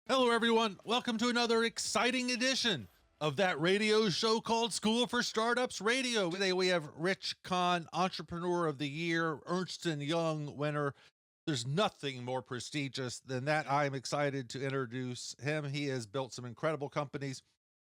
Hello, everyone. Welcome to another exciting edition of that radio show called School for Startups Radio. Today we have Rich Kahn, Entrepreneur of the Year, Ernst & Young winner. There's nothing more prestigious than that. I'm excited to introduce him. He has built some incredible companies.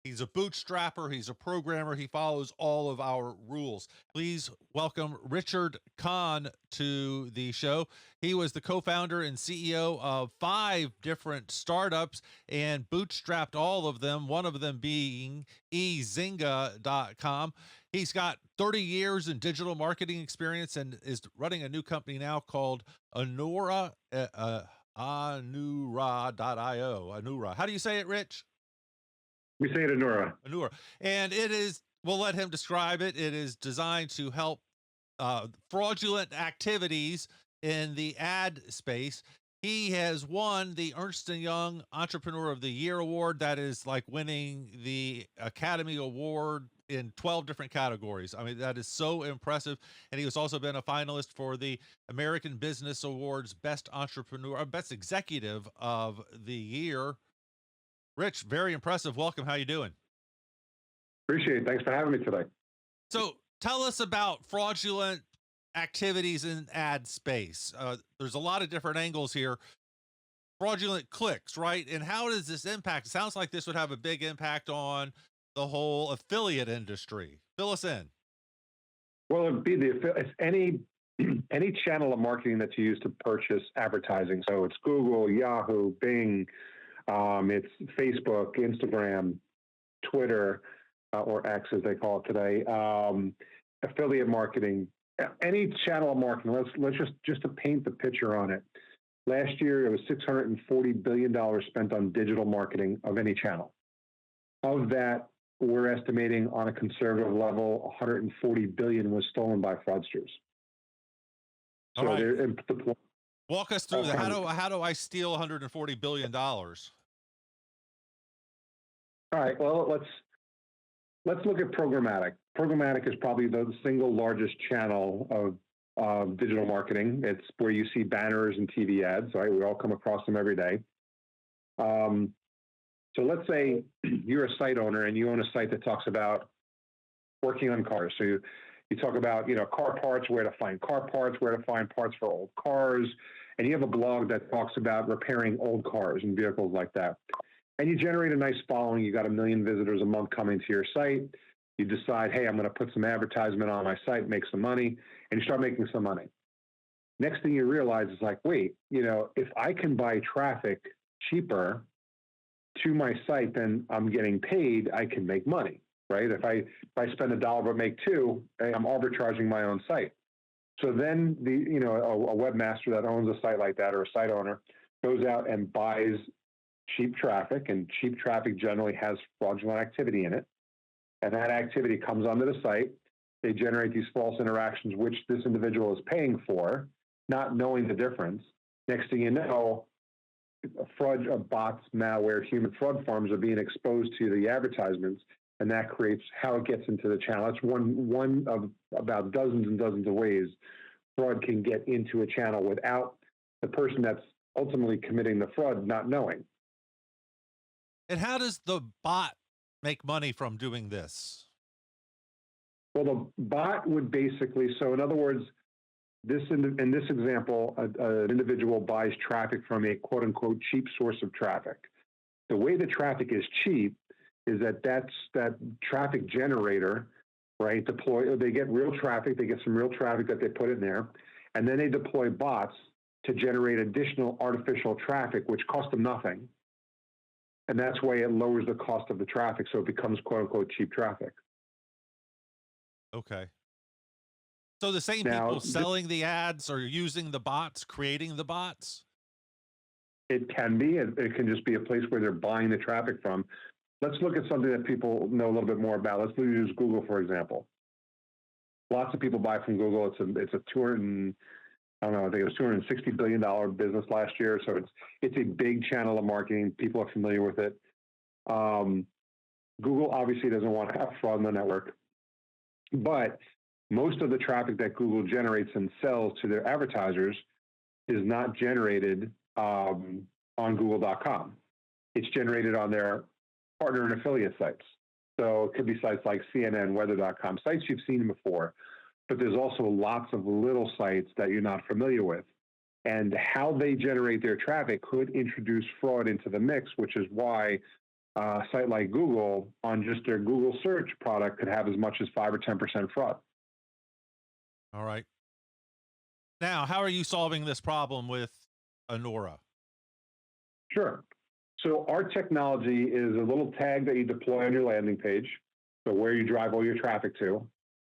He's a bootstrapper. He's a programmer. He follows all of our rules. Please welcome Richard Kahn to the show. He was the co-founder and CEO of 5 different startups and bootstrapped all of them, one of them being ezynga.com. He's got 30 years in digital marketing experience and is running a new company now called Anura, Anura.io. Anura. How do you say it, Rich? We say it Anura. Anura. And it is, we'll let him describe it. It is designed to help fraudulent activities in the ad space. He has won the Ernst & Young Entrepreneur of the Year Award. That is like winning the Academy Award in 12 different categories. I mean, that is so impressive. And he has also been a finalist for the American Business Awards Best Entrepreneur, Best Executive of the Year. Rich, very impressive. Welcome. How you doing? Appreciate it. Thanks for having me today. So tell us about fraudulent activities in ad space. There's a lot of different angles here. Fraudulent clicks, right? And how does this impact? It sounds like this would have a big impact on the whole affiliate industry. Fill us in. Well, it'd be it's any channel of marketing that's used to purchase advertising. So it's Google, Yahoo, Bing, it's Facebook, Instagram, Twitter, or X as they call it today. Affiliate marketing, any channel of marketing. Let's just to paint the picture on it. Last year, it was $640 billion spent on digital marketing of any channel. Of that, we're estimating on a conservative level, 140 billion was stolen by fraudsters. So right. Walk us through that. How do I steal $140 billion? All right. Well, let's look at programmatic. Programmatic is probably the single largest channel of digital marketing. It's where you see banners and TV ads, right? We all come across them every day. So let's say you're a site owner and you own a site that talks about working on cars. So you talk about, car parts, where to find car parts, where to find parts for old cars. And you have a blog that talks about repairing old cars and vehicles like that. And you generate a nice following. You got 1 million visitors a month coming to your site. You decide, hey, I'm going to put some advertisement on my site, make some money, and you start making some money. Next thing you realize is like, wait, if I can buy traffic cheaper to my site than I'm getting paid, I can make money, right? If I spend $1 but make $2, I'm arbitraging my own site. So then a webmaster that owns a site like that or a site owner goes out and buys cheap traffic, and cheap traffic generally has fraudulent activity in it. And that activity comes onto the site. They generate these false interactions, which this individual is paying for, not knowing the difference. Next thing you know, bots, malware, human fraud farms are being exposed to the advertisements, and that creates how it gets into the channel. It's one of about dozens and dozens of ways fraud can get into a channel without the person that's ultimately committing the fraud not knowing. And how does the bot make money from doing this? Well, the bot would basically, so in other words, in this example, an individual buys traffic from a quote unquote cheap source of traffic. The way the traffic is cheap is that traffic generator, right? They get real traffic, they get some real traffic that they put in there, and then they deploy bots to generate additional artificial traffic, which costs them nothing. And that's why it lowers the cost of the traffic, so it becomes quote unquote cheap traffic. Okay. So the same people selling the ads are using the bots, creating the bots? It can be. It can just be a place where they're buying the traffic from. Let's look at something that people know a little bit more about. Let's use Google, for example. Lots of people buy from Google. It's a I think it was $260 billion business last year. So it's a big channel of marketing. People are familiar with it. Google obviously doesn't want to have fraud in the network, but most of the traffic that Google generates and sells to their advertisers is not generated on Google.com. it's generated on their partner and affiliate sites. So it could be sites like CNN, weather.com, sites you've seen before, but there's also lots of little sites that you're not familiar with. And how they generate their traffic could introduce fraud into the mix, which is why a site like Google on just their Google search product could have as much as 5 or 10% fraud. All right. Now, how are you solving this problem with Anura? Sure. So our technology is a little tag that you deploy on your landing page. So where you drive all your traffic to,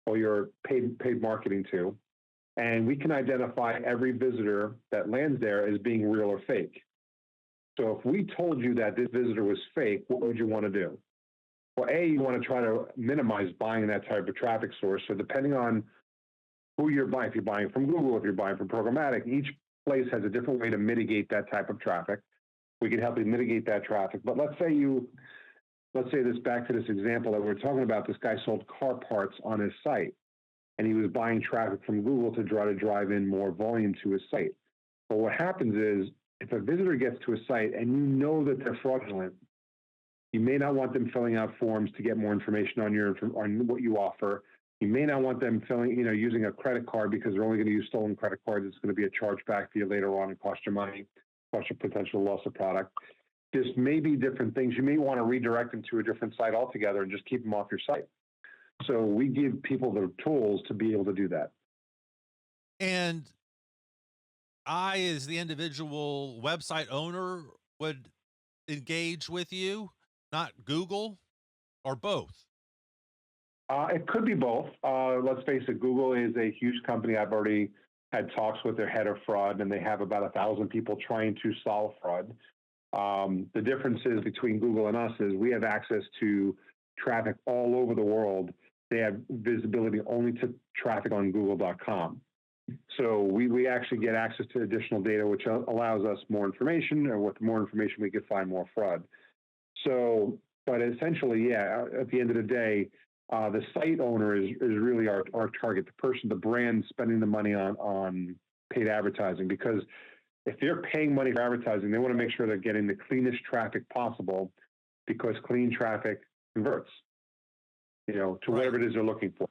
all your paid marketing to, and we can identify every visitor that lands there as being real or fake. So if we told you that this visitor was fake, what would you want to do? Well, A, you want to try to minimize buying that type of traffic source. So depending on who you're buying, if you're buying from Google, if you're buying from Programmatic, each place has a different way to mitigate that type of traffic. We can help you mitigate that traffic. But let's say this back to this example that we were talking about. This guy sold car parts on his site, and he was buying traffic from Google to try to drive in more volume to his site. But what happens is, if a visitor gets to a site and you know that they're fraudulent, you may not want them filling out forms to get more information on what you offer. You may not want them using a credit card because they're only going to use stolen credit cards. It's going to be a chargeback for you later on and cost you money, cost you potential loss of product. This may be different things. You may want to redirect them to a different site altogether and just keep them off your site. So we give people the tools to be able to do that. And I, as the individual website owner, would engage with you, not Google, or both? It could be both. Let's face it, Google is a huge company. I've already had talks with their head of fraud, and they have about 1,000 people trying to solve fraud. The differences between Google and us is we have access to traffic all over the world. They have visibility only to traffic on google.com. So we actually get access to additional data, which allows us more information, and with more information, we can find more fraud. So, but essentially, yeah, at the end of the day, the site owner is really our target, the brand spending the money on paid advertising, because if they're paying money for advertising, they want to make sure they're getting the cleanest traffic possible, because clean traffic converts, to whatever it is they're looking for.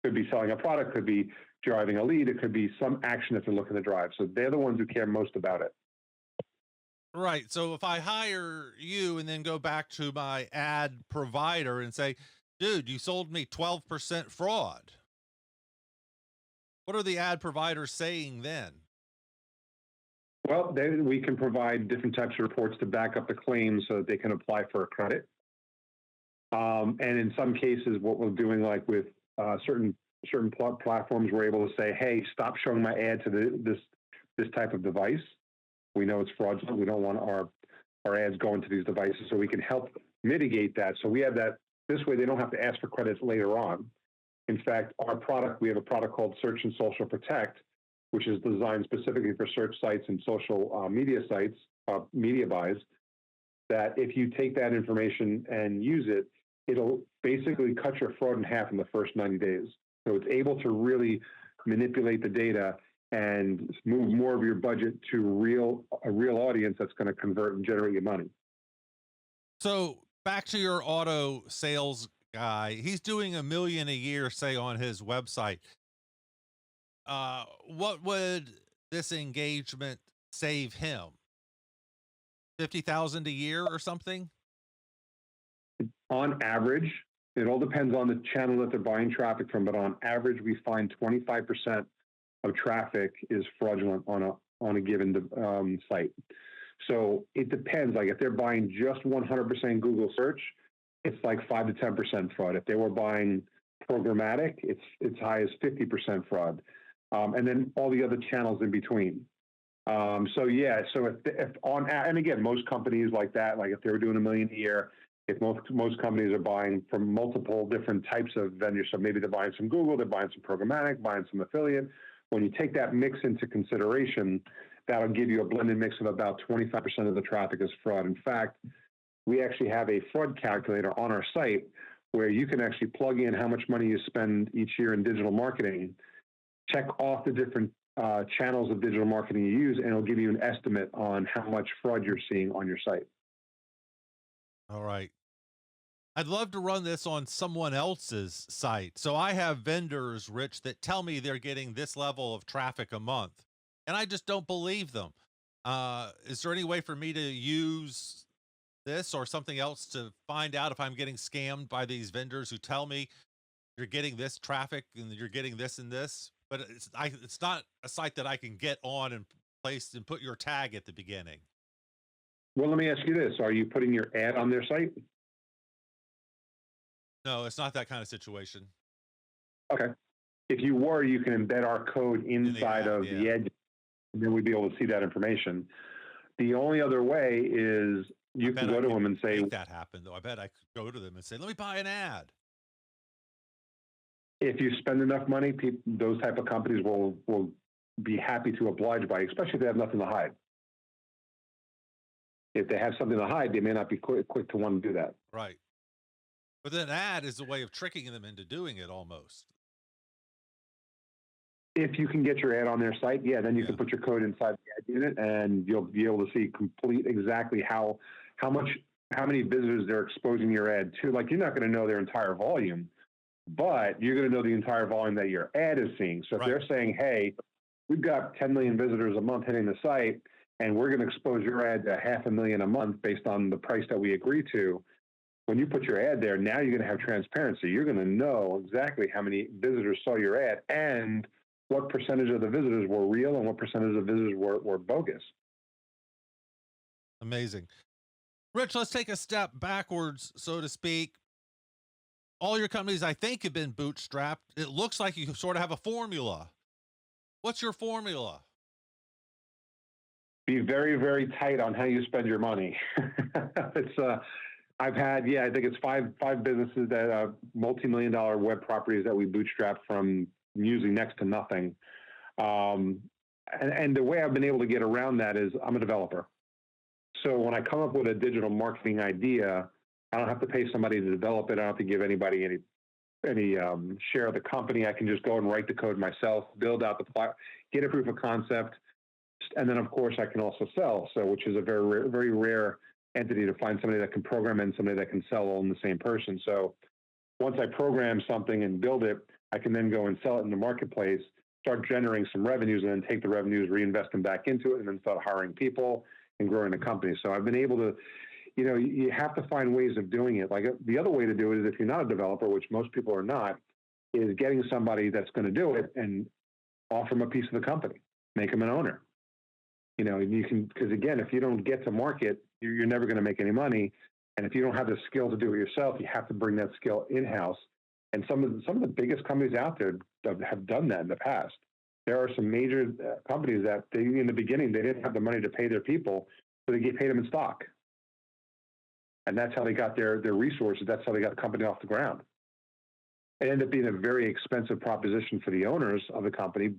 Could be selling a product, could be driving a lead, it could be some action that they're looking to drive. So they're the ones who care most about it. Right. So if I hire you and then go back to my ad provider and say, dude, you sold me 12% fraud, what are the ad providers saying then? Well, then we can provide different types of reports to back up the claim so that they can apply for a credit. And in some cases, what we're doing, like with certain platforms, we're able to say, hey, stop showing my ad to this type of device. We know it's fraudulent. We don't want our ads going to these devices, so we can help mitigate that. So we have that. This way, they don't have to ask for credits later on. In fact, we have a product called Search and Social Protect, which is designed specifically for search sites and social media sites, media buys, that if you take that information and use it, it'll basically cut your fraud in half in the first 90 days. So it's able to really manipulate the data and move more of your budget to a real audience that's going to convert and generate you money. So back to your auto sales guy, he's doing $1 million a year, say, on his website. What would this engagement save him? 50,000 a year or something? On average, it all depends on the channel that they're buying traffic from, but on average, we find 25% of traffic is fraudulent on a given site. So it depends. Like if they're buying just 100% Google search, it's like 5 to 10% fraud. If they were buying programmatic, it's high as 50% fraud. And then all the other channels in between. So and again, most companies like that, like if they were doing $1 million a year, if most companies are buying from multiple different types of vendors, so maybe they're buying some Google, they're buying some programmatic, buying some affiliate. When you take that mix into consideration, that'll give you a blended mix of about 25% of the traffic is fraud. In fact, we actually have a fraud calculator on our site where you can actually plug in how much money you spend each year in digital marketing, check off the different channels of digital marketing you use, and it'll give you an estimate on how much fraud you're seeing on your site. All right. I'd love to run this on someone else's site. So I have vendors, Rich, that tell me they're getting this level of traffic a month, and I just don't believe them. Is there any way for me to use this or something else to find out if I'm getting scammed by these vendors who tell me you're getting this traffic and you're getting this and this? But it's not a site that I can get on and place and put your tag at the beginning. Well, let me ask you this: are you putting your ad on their site? No, it's not that kind of situation. Okay. If you were, you can embed our code inside of the ad, and then we'd be able to see that information. The only other way is you can go to them and say, make that happen, though. I bet I could go to them and say, let me buy an ad. if you spend enough money, those type of companies will be happy to oblige by you, especially if they have nothing to hide. If they have something to hide, they may not be quick to want to do that. Right. But then ad is a way of tricking them into doing it almost. If you can get your ad on their site, yeah, then you can put your code inside the ad unit, and you'll be able to see exactly how many visitors they're exposing your ad to. Like, you're not going to know their entire volume, but you're going to know the entire volume that your ad is seeing. So if they're saying, hey, we've got 10 million visitors a month hitting the site, and we're going to expose your ad to 500,000 a month based on the price that we agree to, when you put your ad there, now you're going to have transparency. You're going to know exactly how many visitors saw your ad and what percentage of the visitors were real and what percentage of visitors were bogus. Amazing. Rich, let's take a step backwards, so to speak. All your companies, I think, have been bootstrapped. It looks like you sort of have a formula. What's your formula? Be very, very tight on how you spend your money. I've had, I think it's five businesses that multi-million-dollar web properties that we bootstrapped from using next to nothing. And the way I've been able to get around that is I'm a developer. So when I come up with a digital marketing idea, I don't have to pay somebody to develop it. I don't have to give anybody any share of the company. I can just go and write the code myself, build out the get a proof of concept, and then of course I can also sell. So, which is a very rare entity to find somebody that can program and somebody that can sell all in the same person. So once I program something and build it, I can then go and sell it in the marketplace, start generating some revenues, and then take the revenues, reinvest them back into it, and then start hiring people and growing the company. So I've been able to, you have to find ways of doing it. Like, the other way to do it is, if you're not a developer, which most people are not, is getting somebody that's going to do it and offer them a piece of the company, make them an owner. You can, because again, if you don't get to market, you're never going to make any money. And if you don't have the skill to do it yourself, you have to bring that skill in-house. And some of the biggest companies out there have done that in the past. There are some major companies that in the beginning, they didn't have the money to pay their people, so they paid them in stock. And that's how they got their resources. That's how they got the company off the ground. It ended up being a very expensive proposition for the owners of the company,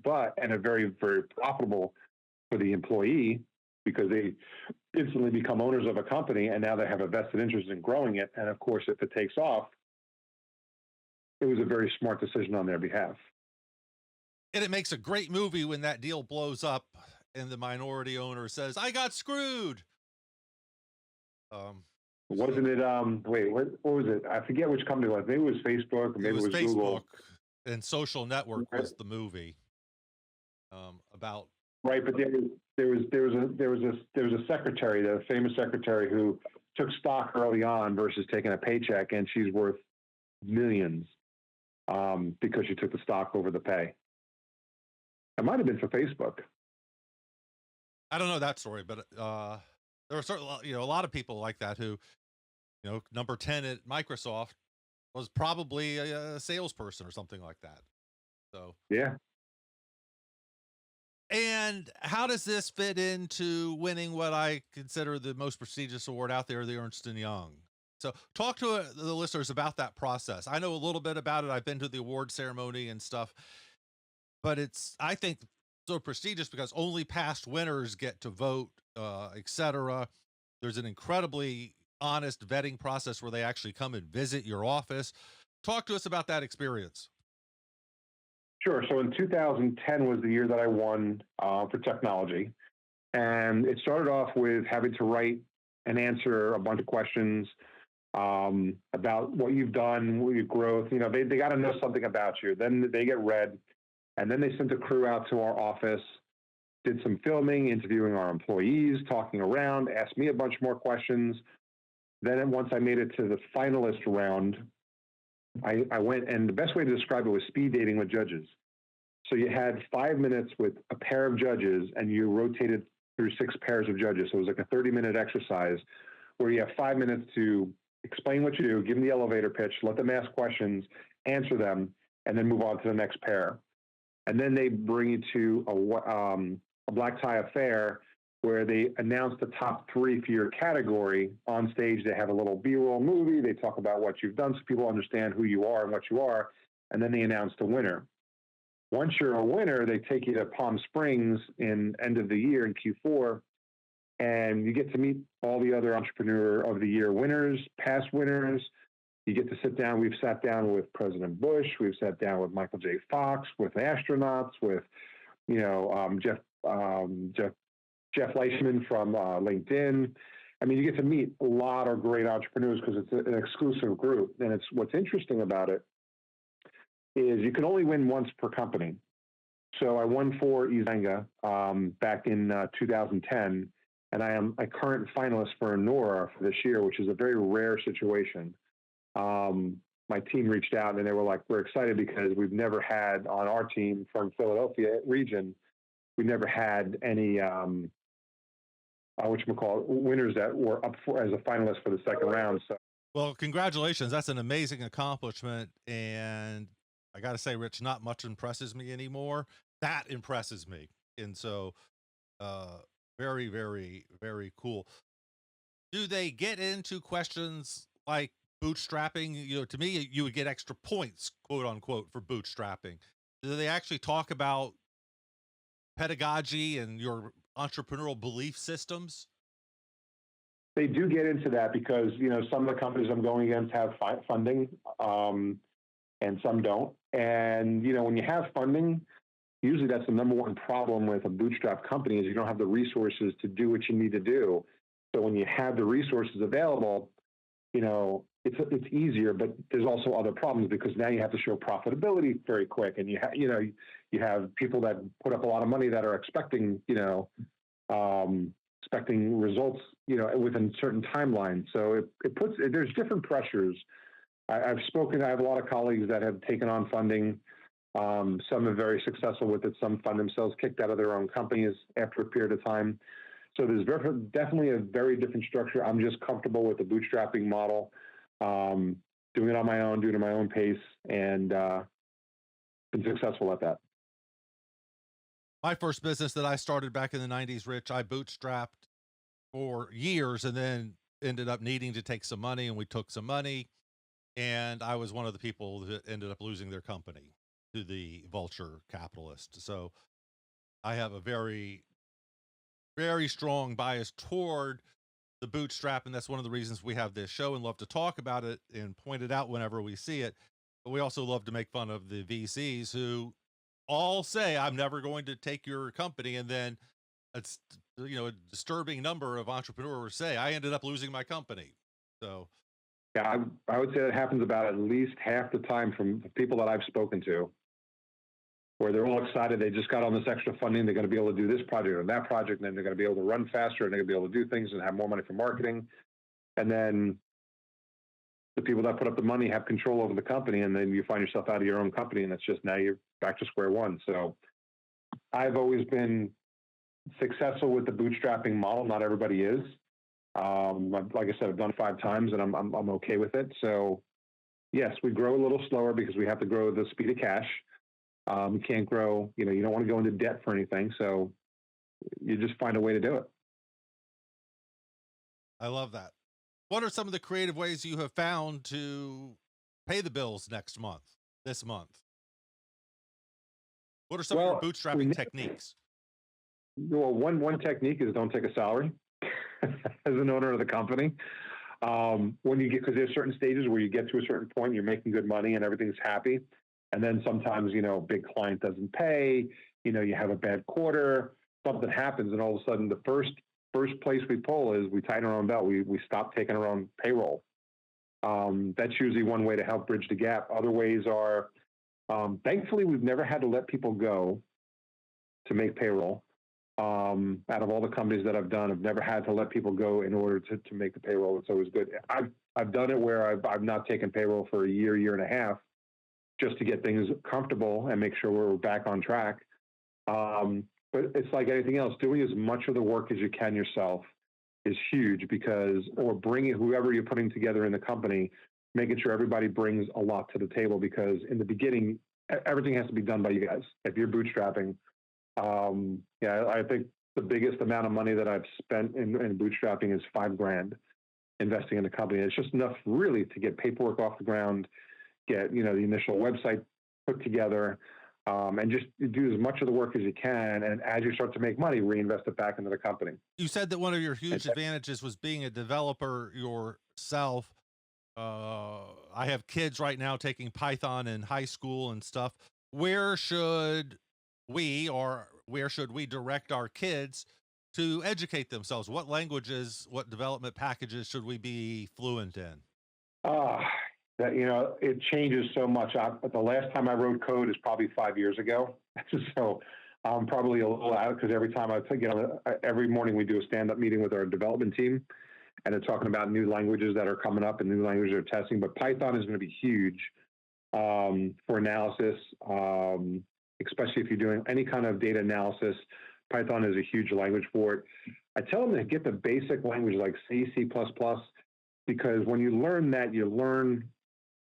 and a very, very profitable for the employee, because they instantly become owners of a company, and now they have a vested interest in growing it. And of course, if it takes off, it was a very smart decision on their behalf. And it makes a great movie when that deal blows up and the minority owner says, I got screwed. Wasn't it, wait, what was it? I forget which company it was. Maybe it was Facebook, or maybe it was Facebook, Google. And Social Network was the movie about. Right, but there was a secretary, the famous secretary, who took stock early on versus taking a paycheck, and she's worth millions because she took the stock over the pay. It might have been for Facebook. I don't know that story, but there were certainly, a lot of people like that who, number 10 at Microsoft was probably a salesperson or something like that. So yeah. And how does this fit into winning what I consider the most prestigious award out there, the Ernst & Young? So talk to the listeners about that process. I know a little bit about it. I've been to the award ceremony and stuff, but it's, I think, so prestigious because only past winners get to vote, etc. There's an incredibly honest vetting process where they actually come and visit your office. Talk to us about that experience. Sure. So in 2010 was the year that I won for technology. And it started off with having to write and answer a bunch of questions about what you've done, what your growth. They got to know something about you. Then they get read, and then they sent a crew out to our office, did some filming, interviewing our employees, talking around, asked me a bunch more questions. Then once I made it to the finalist round, I went, and the best way to describe it was speed dating with judges. So you had 5 minutes with a pair of judges, and you rotated through 6 pairs of judges. So it was like a 30-minute exercise where you have 5 minutes to explain what you do, give them the elevator pitch, let them ask questions, answer them, and then move on to the next pair. And then they bring you to a black tie affair where they announce the top 3 for your category on stage. They have a little B-roll movie. They talk about what you've done so people understand who you are and what you are. And then they announce the winner. Once you're a winner, they take you to Palm Springs in end of the year in Q4, and you get to meet all the other Entrepreneur of the Year winners, past winners. You get to sit down. We've sat down with President Bush. We've sat down with Michael J. Fox, with astronauts, with Jeff Leishman from LinkedIn. I mean, you get to meet a lot of great entrepreneurs because it's an exclusive group. And what's interesting about it is you can only win once per company. So I won for Izanga back in 2010, and I am a current finalist for Anura for this year, which is a very rare situation. My team reached out and they were like, we're excited because we've never had on our team from Philadelphia region, we never had any winners that were up for as a finalist for the second round. So, well, congratulations. That's an amazing accomplishment. And I got to say, Rich, not much impresses me anymore. That impresses me. And so, very, very, very cool. Do they get into questions like bootstrapping? To me, you would get extra points, quote unquote, for bootstrapping. Do they actually talk about pedagogy and your entrepreneurial belief systems? They do get into that because, some of the companies I'm going against have funding, and some don't. And, when you have funding, usually that's the number one problem with a bootstrap company is you don't have the resources to do what you need to do. So when you have the resources available, it's easier, but there's also other problems because now you have to show profitability very quick. And you have people that put up a lot of money that are expecting results, within certain timelines. So there's different pressures. I have a lot of colleagues that have taken on funding. Some are very successful with it. Some find themselves kicked out of their own companies after a period of time. So there's definitely a very different structure. I'm just comfortable with the bootstrapping model, doing it on my own, doing it at my own pace, and been successful at that. My first business that I started back in the 90s, Rich, I bootstrapped for years and then ended up needing to take some money, and we took some money. And I was one of the people that ended up losing their company to the vulture capitalist. So I have a very, very strong bias toward the bootstrap. And that's one of the reasons we have this show and love to talk about it and point it out whenever we see it. But we also love to make fun of the VCs who all say, I'm never going to take your company. And then it's, a disturbing number of entrepreneurs say, I ended up losing my company. So yeah, I would say that happens about at least half the time from the people that I've spoken to, where they're all excited. They just got on this extra funding. They're going to be able to do this project or that project, and then they're going to be able to run faster, and they're going to be able to do things and have more money for marketing. And then the people that put up the money have control over the company, and then you find yourself out of your own company, and it's just now you're back to square one. So I've always been successful with the bootstrapping model. Not everybody is. Like I said, I've done it 5 times, and I'm okay with it. So yes, we grow a little slower because we have to grow the speed of cash. You can't grow, you don't want to go into debt for anything. So you just find a way to do it. I love that. What are some of the creative ways you have found to pay the bills this month? What are some of your bootstrapping techniques? Well, one technique is don't take a salary as an owner of the company. Because there's certain stages where you get to a certain point, you're making good money and everything's happy. And then sometimes, a big client doesn't pay, you have a bad quarter, something happens. And all of a sudden the first place we pull is we tighten our own belt. We stop taking our own payroll. That's usually one way to help bridge the gap. Other ways are, thankfully, we've never had to let people go to make payroll. Out of all the companies that I've done, I've never had to let people go in order to make the payroll. It's always good. I've done it where I've not taken payroll for a year and a half, just to get things comfortable and make sure we're back on track. But it's like anything else, doing as much of the work as you can yourself is huge, because, or bringing whoever you're putting together in the company, making sure everybody brings a lot to the table, because in the beginning, everything has to be done by you guys. If you're bootstrapping, I think the biggest amount of money that I've spent in bootstrapping is $5,000 investing in the company. It's just enough really to get paperwork off the ground, get, the initial website put together, and just do as much of the work as you can. And as you start to make money, reinvest it back into the company. You said that one of your huge advantages was being a developer yourself. I have kids right now taking Python in high school and stuff. Where should we direct our kids to educate themselves? What languages, what development packages should we be fluent in? It changes so much. The last time I wrote code is probably 5 years ago. So I'm probably a little out, because every time every morning we do a stand-up meeting with our development team, and they're talking about new languages that are coming up and new languages they're testing. But Python is going to be huge for analysis, especially if you're doing any kind of data analysis. Python is a huge language for it. I tell them to get the basic language like C, C++, because when you learn that, you learn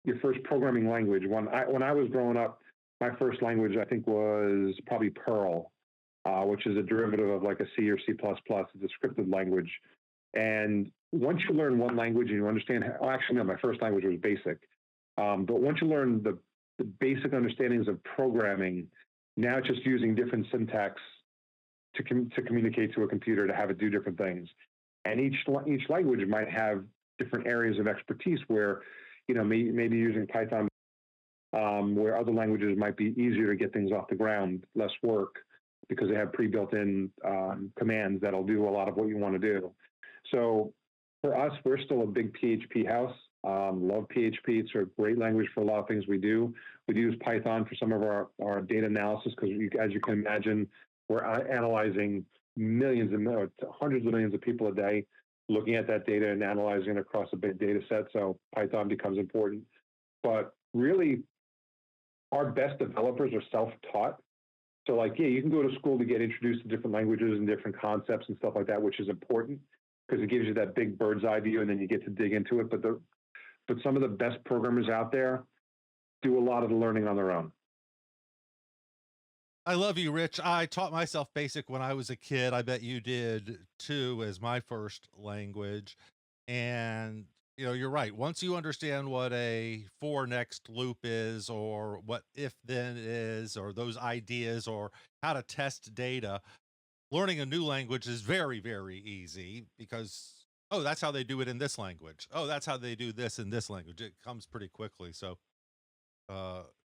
your first programming language. When I was growing up, my first language, I think, was probably Perl, which is a derivative of like a C or C++. It's a scripted language. And once you learn one language and you understand, my first language was BASIC. But once you learn the basic understandings of programming, now it's just using different syntax to communicate to a computer to have it do different things. And each language might have different areas of expertise where, maybe using Python, where other languages might be easier to get things off the ground, less work, because they have pre-built in commands that'll do a lot of what you want to do. So for us, we're still a big PHP house. Love PHP. It's a great language for a lot of things we do. We use Python for some of our data analysis, because as you can imagine, we're analyzing hundreds of millions of people a day, looking at that data and analyzing it across a big data set. So Python becomes important. But really, our best developers are self-taught. So you can go to school to get introduced to different languages and different concepts and stuff like that, which is important, because it gives you that big bird's eye view, and then you get to dig into it. But some of the best programmers out there do a lot of the learning on their own. I love you, Rich. I taught myself BASIC when I was a kid. I bet you did too, as my first language. And you're right. Once you understand what a for next loop is, or what if then is, or those ideas, or how to test data, learning a new language is very, very easy, because, oh, that's how they do it in this language. Oh, that's how they do this in this language. It comes pretty quickly. So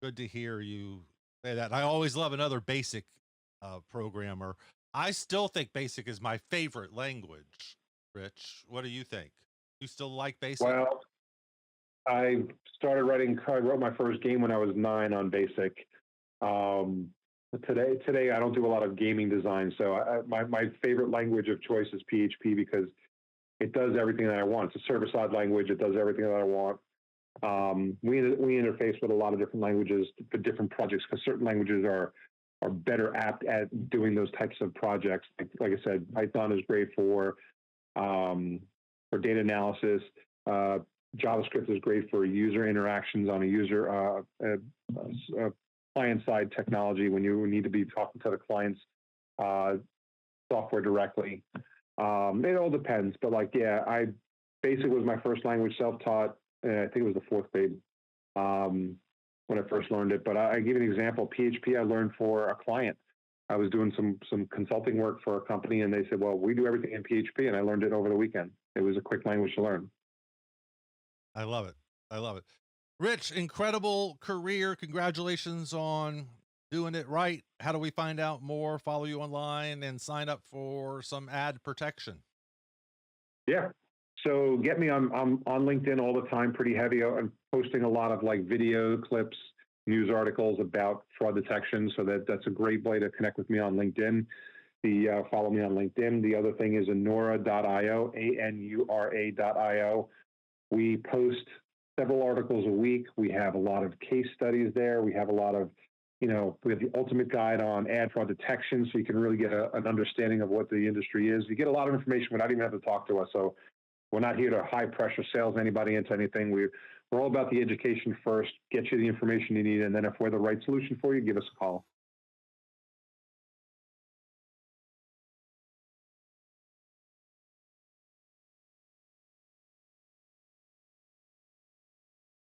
good to hear you say that. I always love another BASIC programmer. I still think BASIC is my favorite language. Rich, what do you think? You still like BASIC? Well, I wrote my first game when I was 9 on BASIC. Today I don't do a lot of gaming design, so my favorite language of choice is PHP, because it does everything that I want. It's a server-side language. It does everything that I want. We interface with a lot of different languages for different projects, because certain languages are better apt at doing those types of projects. Like I said, Python is great for data analysis. JavaScript is great for user interactions on a user client-side technology, when you need to be talking to the client's software directly. It all depends, but BASIC was my first language, self-taught. I think it was the 4th grade when I first learned it. But I give you an example. PHP I learned for a client. I was doing some consulting work for a company, and they said, well, we do everything in PHP, and I learned it over the weekend. It was a quick language to learn. I love it. I love it. Rich, incredible career. Congratulations on doing it right. How do we find out more, follow you online, and sign up for some ad protection? Yeah. So get me I'm on LinkedIn all the time, pretty heavy. I'm posting a lot of like video clips, news articles about fraud detection. So that's a great way to connect with me on LinkedIn. Follow me on LinkedIn. The other thing is Anura.io, Anura.io. We post several articles a week. We have a lot of case studies there. We have a lot of, we have the ultimate guide on ad fraud detection, so you can really get an understanding of what the industry is. You get a lot of information without even having to talk to us. So we're not here to high pressure sales anybody into anything. We're all about the education first, get you the information you need, and then if we're the right solution for you, give us a call.